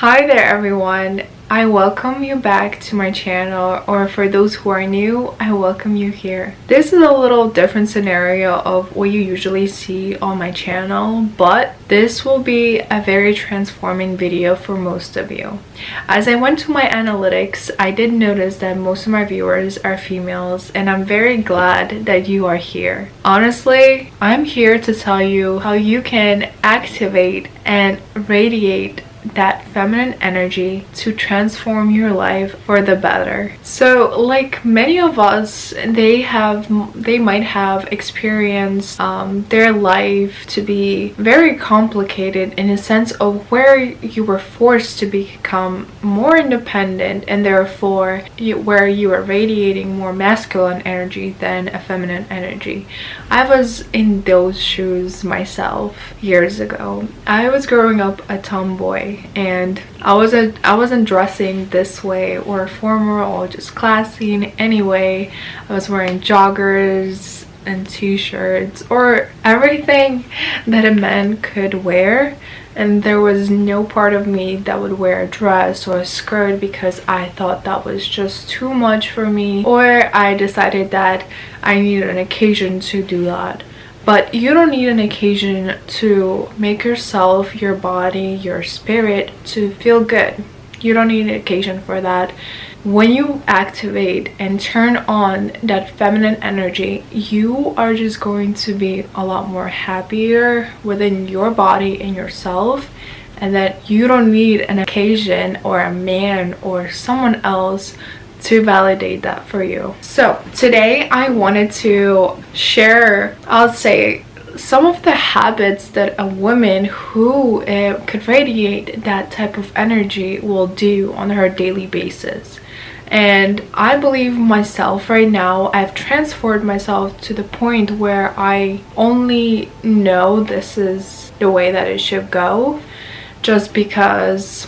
Hi there everyone, I welcome you back to my channel, or for those who are new, I welcome you here. This is a little different scenario of what you usually see on my channel, but this will be a very transforming video for most of you. As I went to my analytics, I did notice that most of my viewers are females, and I'm very glad that you are here. Honestly, I'm here to tell you how you can activate and radiate that feminine energy to transform your life for the better. So like many of us, they might have experienced their life to be very complicated in a sense of where you were forced to become more independent, and therefore where you are radiating more masculine energy than a feminine energy. I was in those shoes myself years ago. I was growing up a tomboy, and I wasn't dressing this way or formal or just classy in any way. I was wearing joggers and t-shirts or everything that a man could wear, and there was no part of me that would wear a dress or a skirt because I thought that was just too much for me, or I decided that I needed an occasion to do that. But you don't need an occasion to make yourself, your body, your spirit to feel good. You don't need an occasion for that. When you activate and turn on that feminine energy, you are just going to be a lot more happier within your body and yourself, and that you don't need an occasion or a man or someone else to validate that for you. So today I wanted to share, I'll say, some of the habits that a woman who could radiate that type of energy will do on her daily basis. And I believe myself right now, I've transformed myself to the point where I only know this is the way that it should go, just because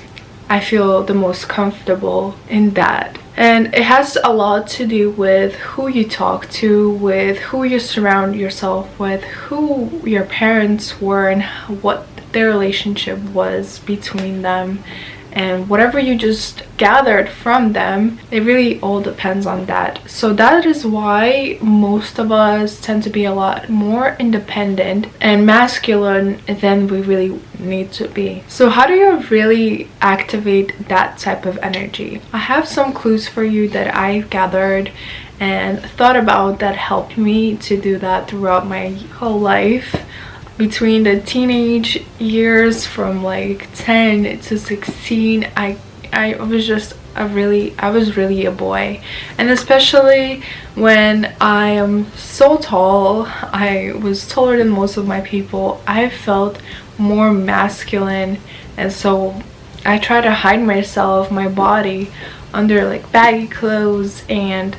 I feel the most comfortable in that. And it has a lot to do with who you talk to, with who you surround yourself with, who your parents were, and what their relationship was between them, and whatever you just gathered from them. It really all depends on that. So that is why most of us tend to be a lot more independent and masculine than we really need to be. So how do you really activate that type of energy? I have some clues for you that I've gathered and thought about that helped me to do that throughout my whole life. Between the teenage years from like 10 to 16, I was really a boy. And especially when I am so tall, I was taller than most of my people, I felt more masculine, and so I try to hide myself, my body, under like baggy clothes, and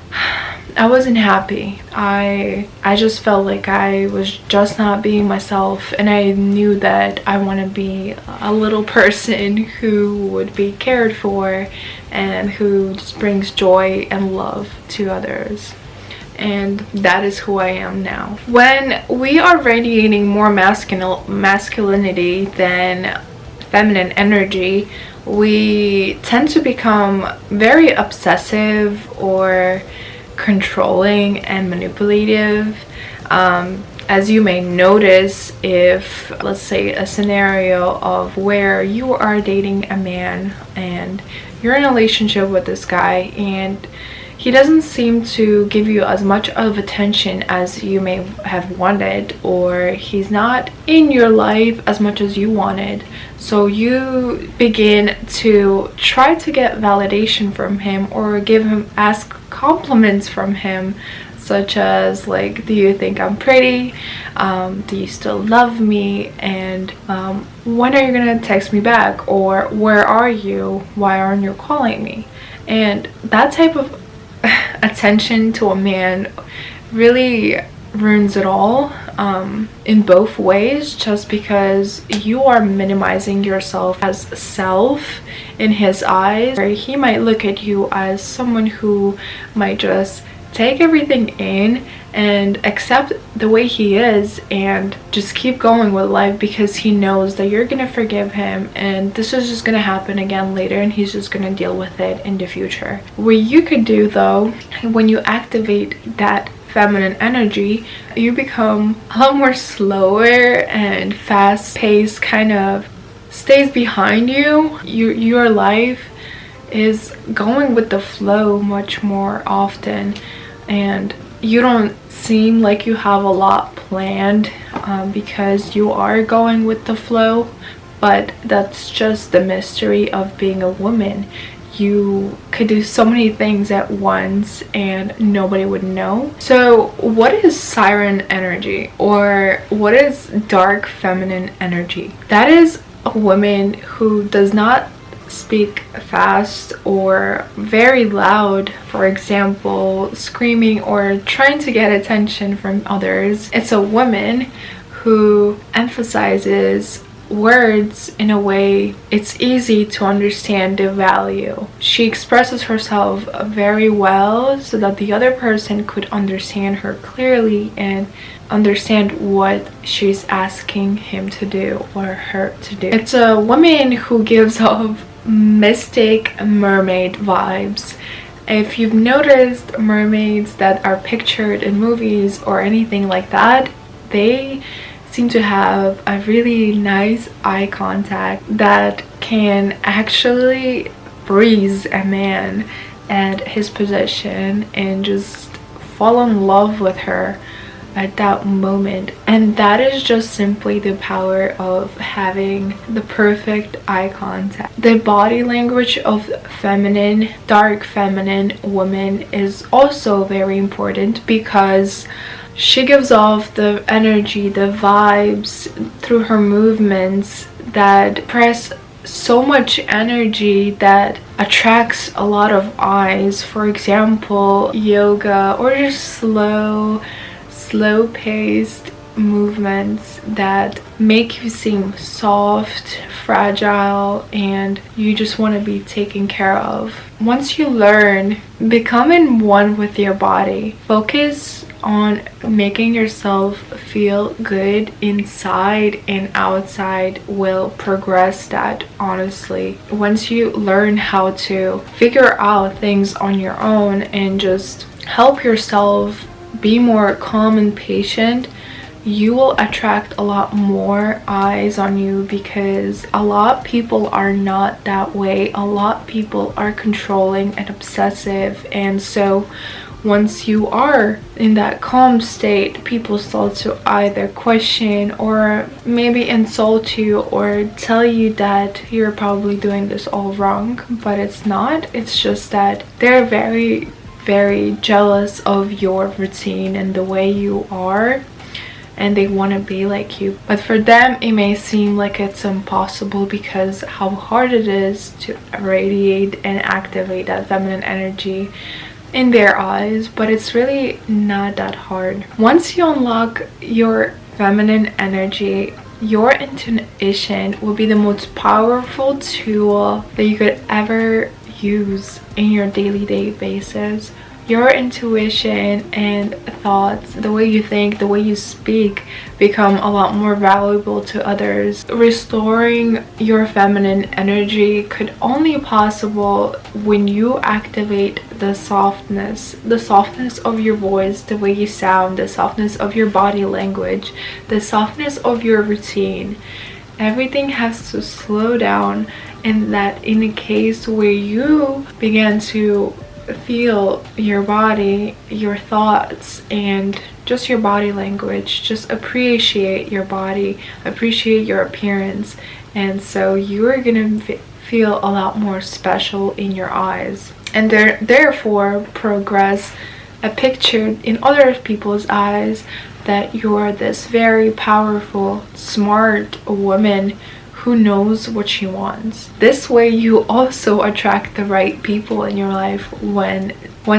I wasn't happy. I just felt like I was just not being myself, and I knew that I want to be a little person who would be cared for and who just brings joy and love to others. And that is who I am now. When we are radiating more masculinity than feminine energy, we tend to become very obsessive or controlling and manipulative. As you may notice, if let's say a scenario of where you are dating a man and you're in a relationship with this guy, and he doesn't seem to give you as much of attention as you may have wanted, or he's not in your life as much as you wanted, so you begin to try to get validation from him or ask compliments from him, such as like, do you think I'm pretty? Do you still love me? And when are you gonna text me back? Or where are you? Why aren't you calling me? And that type of attention to a man really ruins it all, in both ways, just because you are minimizing yourself as self in his eyes, or he might look at you as someone who might just take everything in and accept the way he is and just keep going with life, because he knows that you're gonna forgive him and this is just gonna happen again later and he's just gonna deal with it in the future. What you could do though, when you activate that feminine energy, you become a lot more slower and fast-paced, kind of stays behind you. Your life is going with the flow much more often, and you don't seem like you have a lot planned because you are going with the flow. But that's just the mystery of being a woman. You could do so many things at once and nobody would know. So what is siren energy, or what is dark feminine energy? That is a woman who does not speak fast or very loud, for example screaming or trying to get attention from others. It's a woman who emphasizes words in a way it's easy to understand the value. She expresses herself very well so that the other person could understand her clearly and understand what she's asking him to do or her to do. It's a woman who gives off mystic mermaid vibes. If you've noticed mermaids that are pictured in movies or anything like that, they seem to have a really nice eye contact that can actually freeze a man at his position and just fall in love with her at that moment. And that is just simply the power of having the perfect eye contact. The body language of feminine, dark feminine women is also very important, because she gives off the energy, the vibes through her movements that press so much energy that attracts a lot of eyes. For example, yoga or just slow paced movements that make you seem soft, fragile, and you just want to be taken care of. Once you learn, become in one with your body. Focus on making yourself feel good inside and outside will progress that, honestly. Once you learn how to figure out things on your own and just help yourself be more calm and patient, you will attract a lot more eyes on you, because a lot of people are not that way. A lot of people are controlling and obsessive, and so once you are in that calm state, people start to either question or maybe insult you or tell you that you're probably doing this all wrong, but it's not. It's just that they're very jealous of your routine and the way you are, and they want to be like you. But for them it may seem like it's impossible because how hard it is to radiate and activate that feminine energy in their eyes, but it's really not that hard. Once you unlock your feminine energy, your intuition will be the most powerful tool that you could ever use in your daily basis. Your intuition and thoughts, the way you think, the way you speak, become a lot more valuable to others. Restoring your feminine energy could only be possible when you activate the softness of your voice, the way you sound, the softness of your body language, the softness of your routine. Everything has to slow down, and that in a case where you begin to feel your body, your thoughts, and just your body language, just appreciate your body, appreciate your appearance, and so you're gonna feel a lot more special in your eyes, and therefore progress a picture in other people's eyes that you're this very powerful, smart woman who knows what she wants. This way you also attract the right people in your life when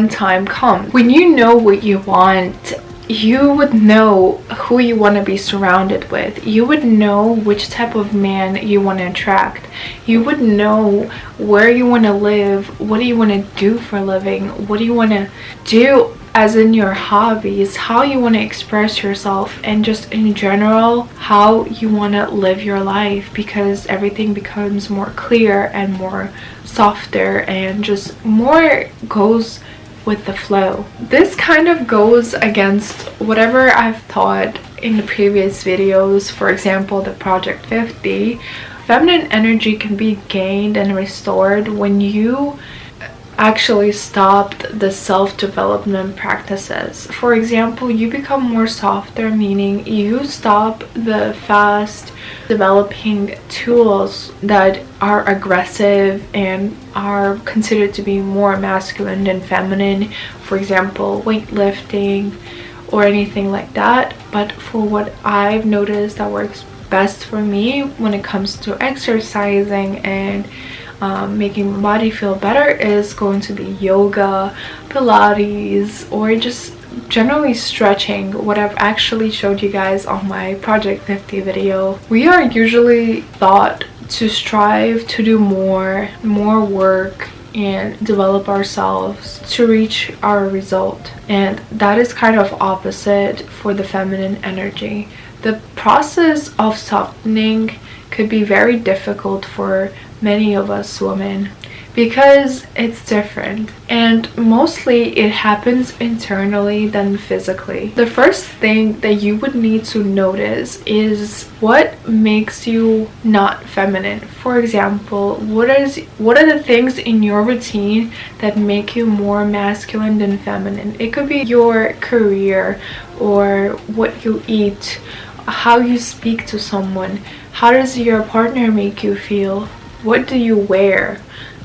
time comes. When you know what you want, you would know who you want to be surrounded with. You would know which type of man you want to attract. You would know where you want to live, what do you want to do for a living, what do you want to do as in your hobbies, how you want to express yourself, and just in general how you want to live your life, because everything becomes more clear and more softer and just more goes with the flow. This kind of goes against whatever I've taught in the previous videos. For example, the Project 50. Feminine energy can be gained and restored when you actually stopped the self-development practices. For example, you become more softer, meaning you stop the fast developing tools that are aggressive and are considered to be more masculine than feminine. For example, weightlifting or anything like that. But for what I've noticed that works best for me when it comes to exercising and making my body feel better is going to be yoga, Pilates, or just generally stretching, what I've actually showed you guys on my Project 50 video. We are usually thought to strive to do more work and develop ourselves to reach our result, and that is kind of opposite for the feminine energy. The process of softening could be very difficult for many of us women because it's different, and mostly it happens internally than physically. The first thing that you would need to notice is what makes you not feminine. For example, what are the things in your routine that make you more masculine than feminine? It could be your career, or what you eat, how you speak to someone, how does your partner make you feel, what do you wear,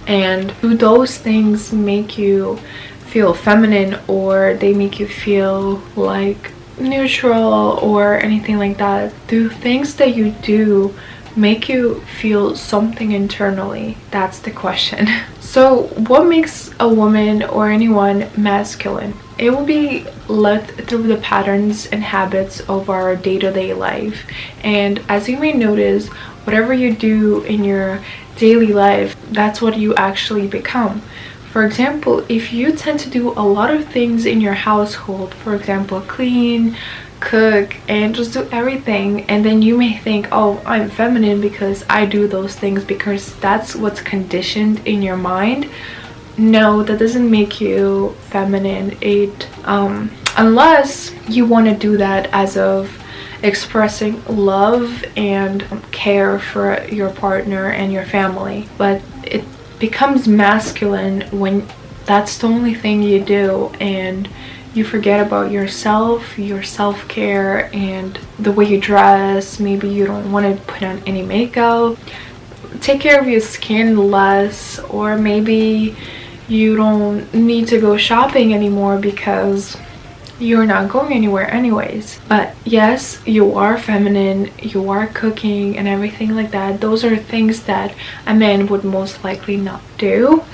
and do those things make you feel feminine, or they make you feel like neutral or anything like that? Do things that you do make you feel something internally? That's the question. So what makes a woman or anyone masculine? It will be led through the patterns and habits of our day-to-day life. And as you may notice, whatever you do in your daily life, that's what you actually become. For example, if you tend to do a lot of things in your household, for example, clean, cook, and just do everything, and then you may think, oh, I'm feminine because I do those things because that's what's conditioned in your mind. No, that doesn't make you feminine. Unless you want to do that as of expressing love and care for your partner and your family, but it becomes masculine when that's the only thing you do and you forget about yourself, your self-care, and the way you dress. Maybe you don't want to put on any makeup, take care of your skin less, or maybe you don't need to go shopping anymore because you're not going anywhere anyways. But yes, you are feminine, you are cooking and everything like that. Those are things that a man would most likely not do,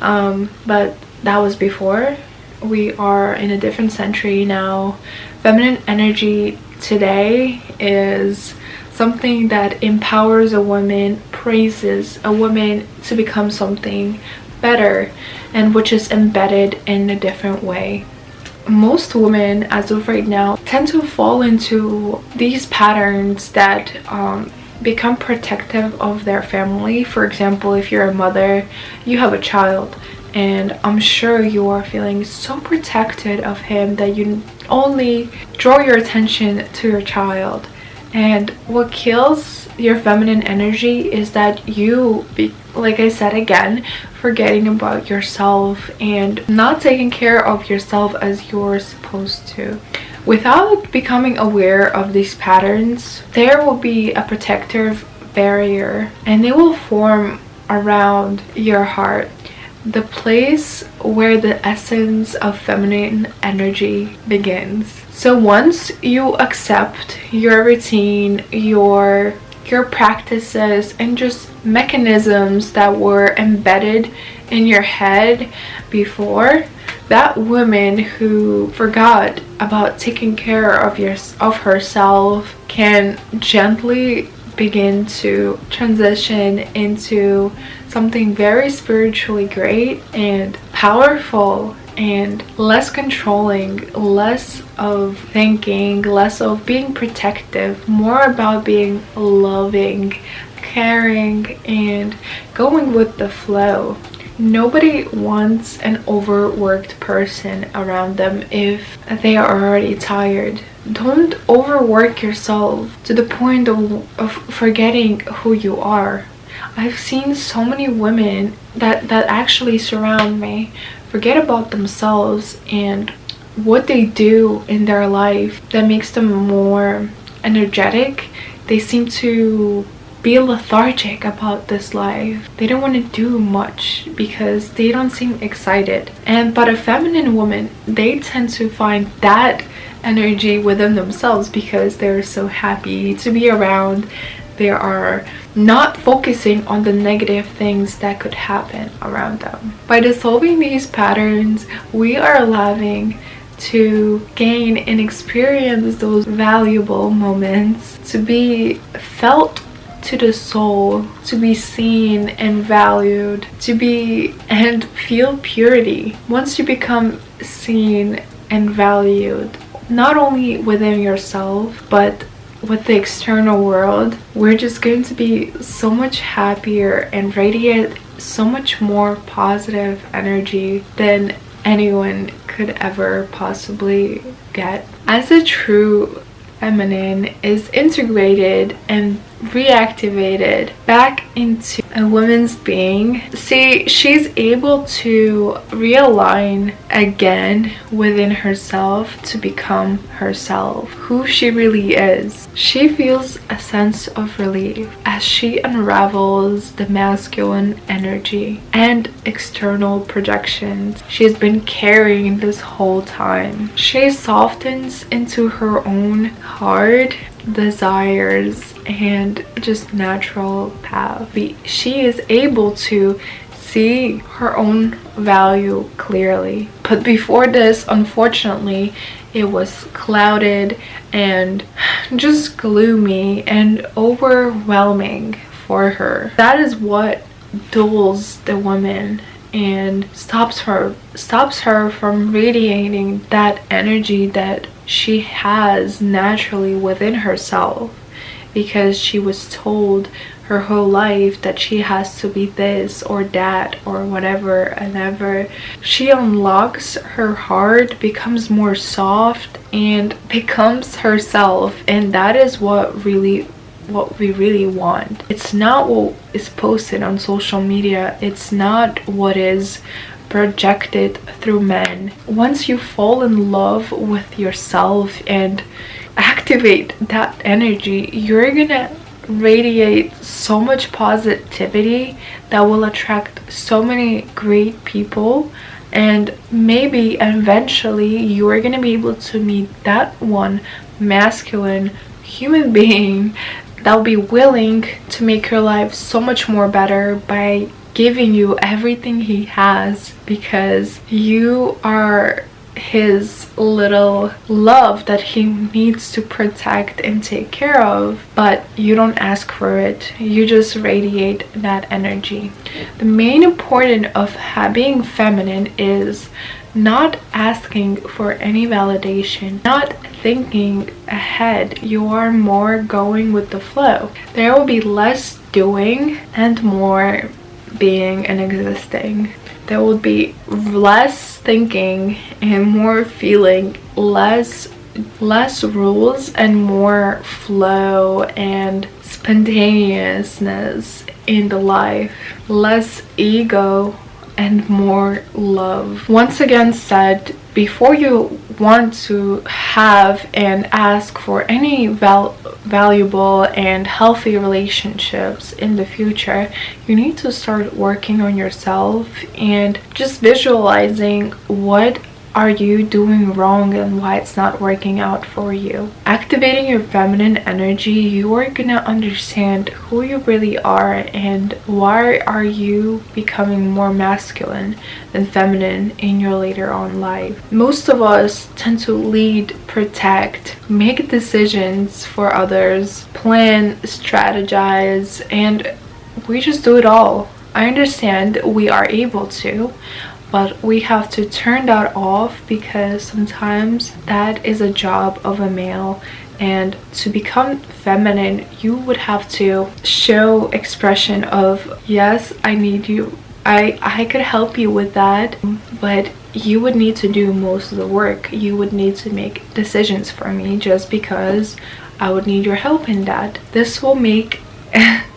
but that was before. We are in a different century now. Feminine energy today is something that empowers a woman, praises a woman to become something better, and which is embedded in a different way. Most women as of right now tend to fall into these patterns that become protective of their family. For example, if you're a mother, you have a child, and I'm sure you are feeling so protected of him that you only draw your attention to your child. And what kills your feminine energy is that you, like I said again, forgetting about yourself and not taking care of yourself as you're supposed to. Without becoming aware of these patterns, there will be a protective barrier, and they will form around your heart, the place where the essence of feminine energy begins. So once you accept your routine, your practices, and just mechanisms that were embedded in your head before, that woman who forgot about taking care of herself can gently begin to transition into something very spiritually great and powerful and less controlling, less of thinking, less of being protective, more about being loving, caring, and going with the flow. Nobody wants an overworked person around them if they are already tired. Don't overwork yourself to the point of forgetting who you are. I've seen so many women that actually surround me forget about themselves and what they do in their life that makes them more energetic. They seem to be lethargic about this life. They don't want to do much because they don't seem excited. But a feminine woman, they tend to find that energy within themselves because they're so happy to be around. They are not focusing on the negative things that could happen around them. By dissolving these patterns, we are allowing to gain and experience those valuable moments, to be felt to the soul, to be seen and valued, to be and feel purity. Once you become seen and valued, not only within yourself but with the external world, we're just going to be so much happier and radiate so much more positive energy than anyone could ever possibly get. As a true feminine is integrated and reactivated back into a woman's being, see, she's able to realign again within herself to become herself, who she really is. She feels a sense of relief as she unravels the masculine energy and external projections she's been carrying this whole time. She softens into her own heart, desires, and just natural path. She is able to see her own value clearly. But before this, unfortunately, it was clouded and just gloomy and overwhelming for her. That is what dulls the woman and stops her from radiating that energy that she has naturally within herself, because she was told her whole life that she has to be this or that or whatever. And ever she unlocks her heart, becomes more soft, and becomes herself. And that is what we really want. It's not what is posted on social media. It's not what is projected through men. Once you fall in love with yourself and activate that energy, you're gonna radiate so much positivity that will attract so many great people, and maybe eventually you are gonna be able to meet that one masculine human being that will be willing to make your life so much more better by giving you everything he has, because you are his little love that he needs to protect and take care of. But you don't ask for it, you just radiate that energy. The main important of being feminine is not asking for any validation, not thinking ahead. You are more going with the flow. There will be less doing and more being and existing. There will be less thinking and more feeling, less rules and more flow and spontaneousness in the life, less ego and more love. Once again said, before you want to have and ask for any valuable and healthy relationships in the future, you need to start working on yourself and just visualizing what are you doing wrong and why it's not working out for you. Activating your feminine energy, you are gonna understand who you really are and why are you becoming more masculine than feminine in your later on life. Most of us tend to lead, protect, make decisions for others, plan, strategize, and we just do it all. I understand we are able to, but we have to turn that off, because sometimes that is a job of a male. And to become feminine, you would have to show expression of, yes, I need you, I could help you with that, but you would need to do most of the work. You would need to make decisions for me, just because I would need your help in that. This will make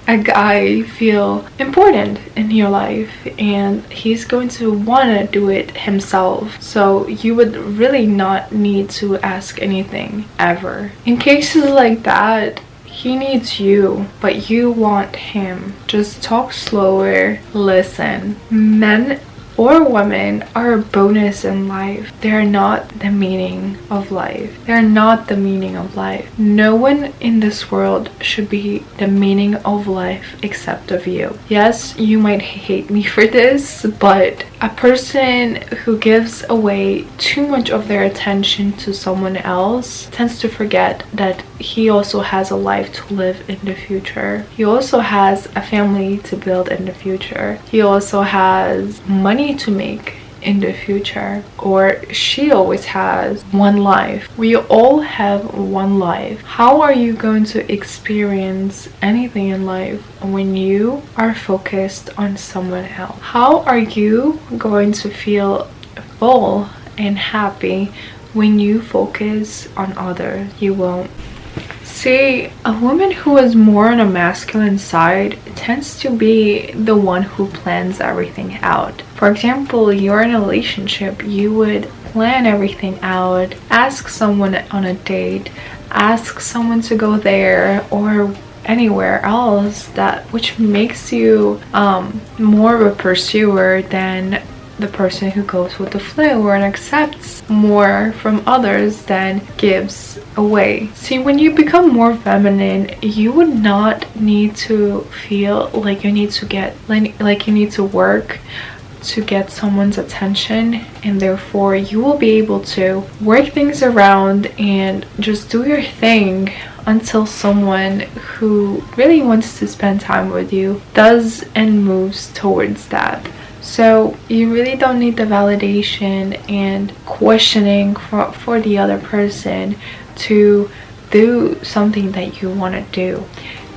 a guy feel important in your life, and he's going to want to do it himself. So you would really not need to ask anything ever. In cases like that, he needs you, but you want him. Just talk slower, listen. Men or women are a bonus in life. They're not the meaning of life. They're not the meaning of life. No one in this world should be the meaning of life except of you. Yes, you might hate me for this, but a person who gives away too much of their attention to someone else tends to forget that he also has a life to live in the future. He also has a family to build in the future. He also has money to make in the future, or she always has one life. We all have one life. How are you going to experience anything in life when you are focused on someone else? How are you going to feel full and happy when you focus on others? You won't. See, a woman who is more on a masculine side tends to be the one who plans everything out. For example, you're in a relationship, you would plan everything out, ask someone on a date, ask someone to go there or anywhere else, which makes you more of a pursuer than the person who goes with the flow and accepts more from others than gives away. See, when you become more feminine, you would not need to feel like you need to get like you need to work to get someone's attention, and therefore you will be able to work things around and just do your thing until someone who really wants to spend time with you does and moves towards that. So you really don't need the validation and questioning for the other person to do something that you want to do.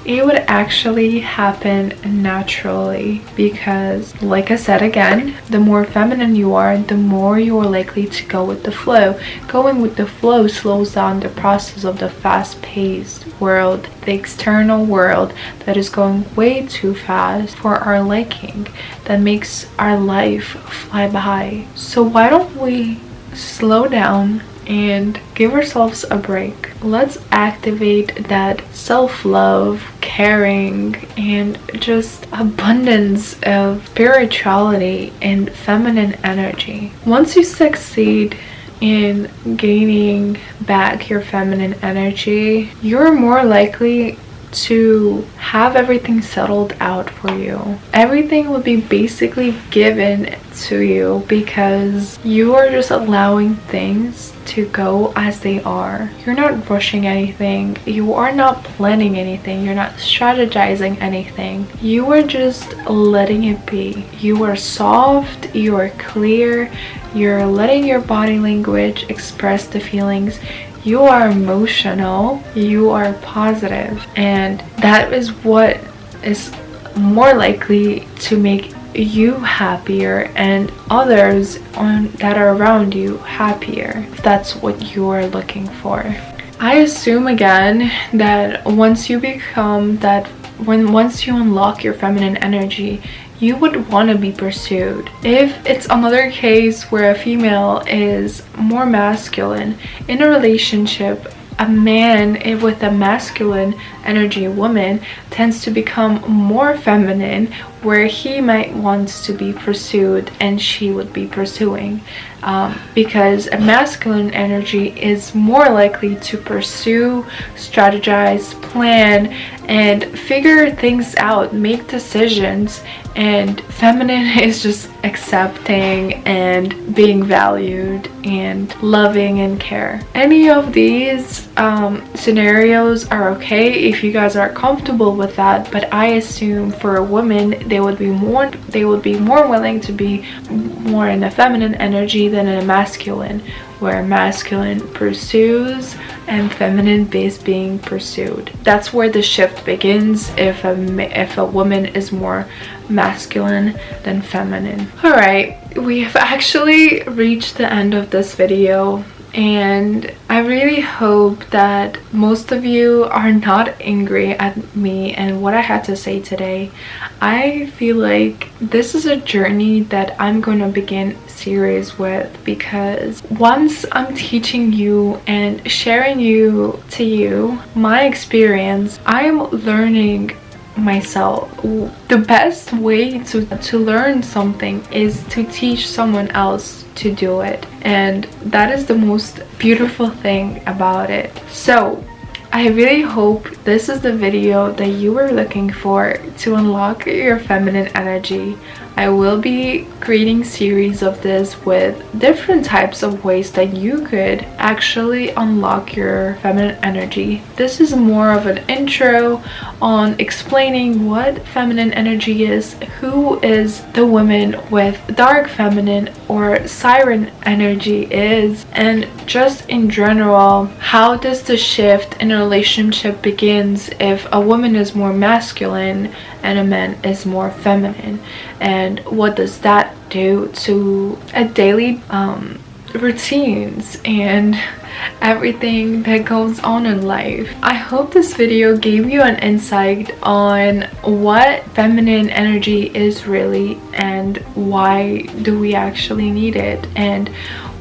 It would actually happen naturally, because, like I said again, the more feminine you are, the more you are likely to go with the flow. Going with the flow slows down the process of the fast-paced world, the external world that is going way too fast for our liking, that makes our life fly by. So why don't we slow down and give ourselves a break? Let's activate that self-love, caring, and just abundance of spirituality and feminine energy. Once you succeed in gaining back your feminine energy, you're more likely to have everything settled out for you. Everything will be basically given to you, because you are just allowing things to go as they are. You're not rushing anything. You are not planning anything. You're not strategizing anything. You are just letting it be. You are soft. You are clear. You're letting your body language express the feelings. You are emotional, you are positive, and that is what is more likely to make you happier and others that are around you happier, if that's what you are looking for. I assume again that once you unlock your feminine energy, you would want to be pursued. If it's another case where a female is more masculine in a relationship, a man with a masculine energy woman tends to become more feminine, where he might want to be pursued and she would be pursuing, because a masculine energy is more likely to pursue, strategize, plan, and figure things out, make decisions, and feminine is just accepting and being valued and loving and care. Any of these scenarios are okay if you guys are comfortable with that, but I assume for a woman they would be more willing to be more in a feminine energy than in a masculine, where masculine pursues and feminine is being pursued. That's where the shift begins if a woman is more masculine than feminine. All right, we have actually reached the end of this video, and I really hope that most of you are not angry at me and what I had to say today. I feel like this is a journey that I'm going to begin series with, because once I'm teaching you and sharing to you my experience, I'm learning myself. The best way to learn something is to teach someone else to do it, and that is the most beautiful thing about it. So I really hope this is the video that you were looking for to unlock your feminine energy. I will be creating series of this with different types of ways that you could actually unlock your feminine energy. This is more of an intro on explaining what feminine energy is, who is the woman with dark feminine or siren energy is, and just in general, how does the shift in a relationship begins if a woman is more masculine and a man is more feminine, and what does that do to a daily routines and everything that goes on in life. I hope this video gave you an insight on what feminine energy is really, and why do we actually need it, and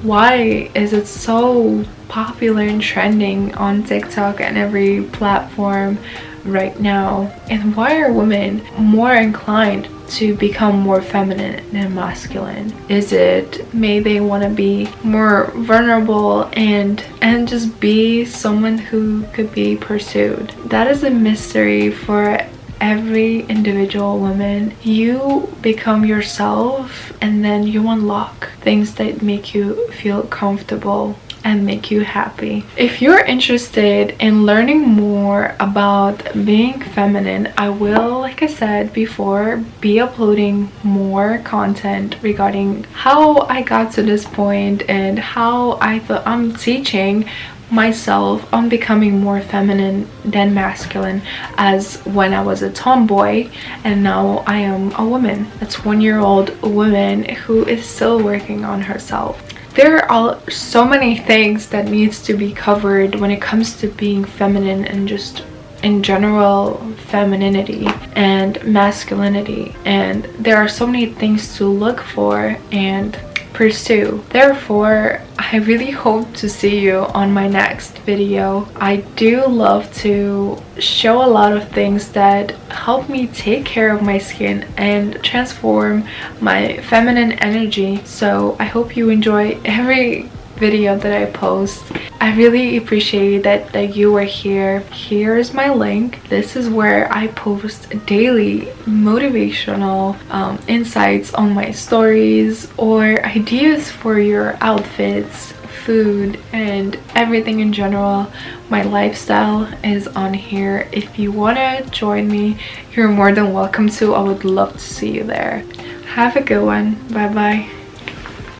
why is it so popular and trending on TikTok and every platform right now, and why are women more inclined to become more feminine than masculine? Is it may they want to be more vulnerable and just be someone who could be pursued? That is a mystery for every individual woman. You become yourself, and then you unlock things that make you feel comfortable and make you happy. If you're interested in learning more about being feminine, I will, like I said before, be uploading more content regarding how I got to this point and how I'm teaching myself on becoming more feminine than masculine, as when I was a tomboy and now I am a woman, a 20-year-old woman who is still working on herself. There are so many things that needs to be covered when it comes to being feminine and just in general femininity and masculinity, and there are so many things to look for and pursue. Therefore, I really hope to see you on my next video. I do love to show a lot of things that help me take care of my skin and transform my feminine energy. So I hope you enjoy every video that I post. I really appreciate that you were here. Here is my link. This is where I post daily motivational insights on my stories or ideas for your outfits, food, and everything in general. My lifestyle is on here. If you want to join me, you're more than welcome to. I would love to see you there. Have a good one. Bye bye.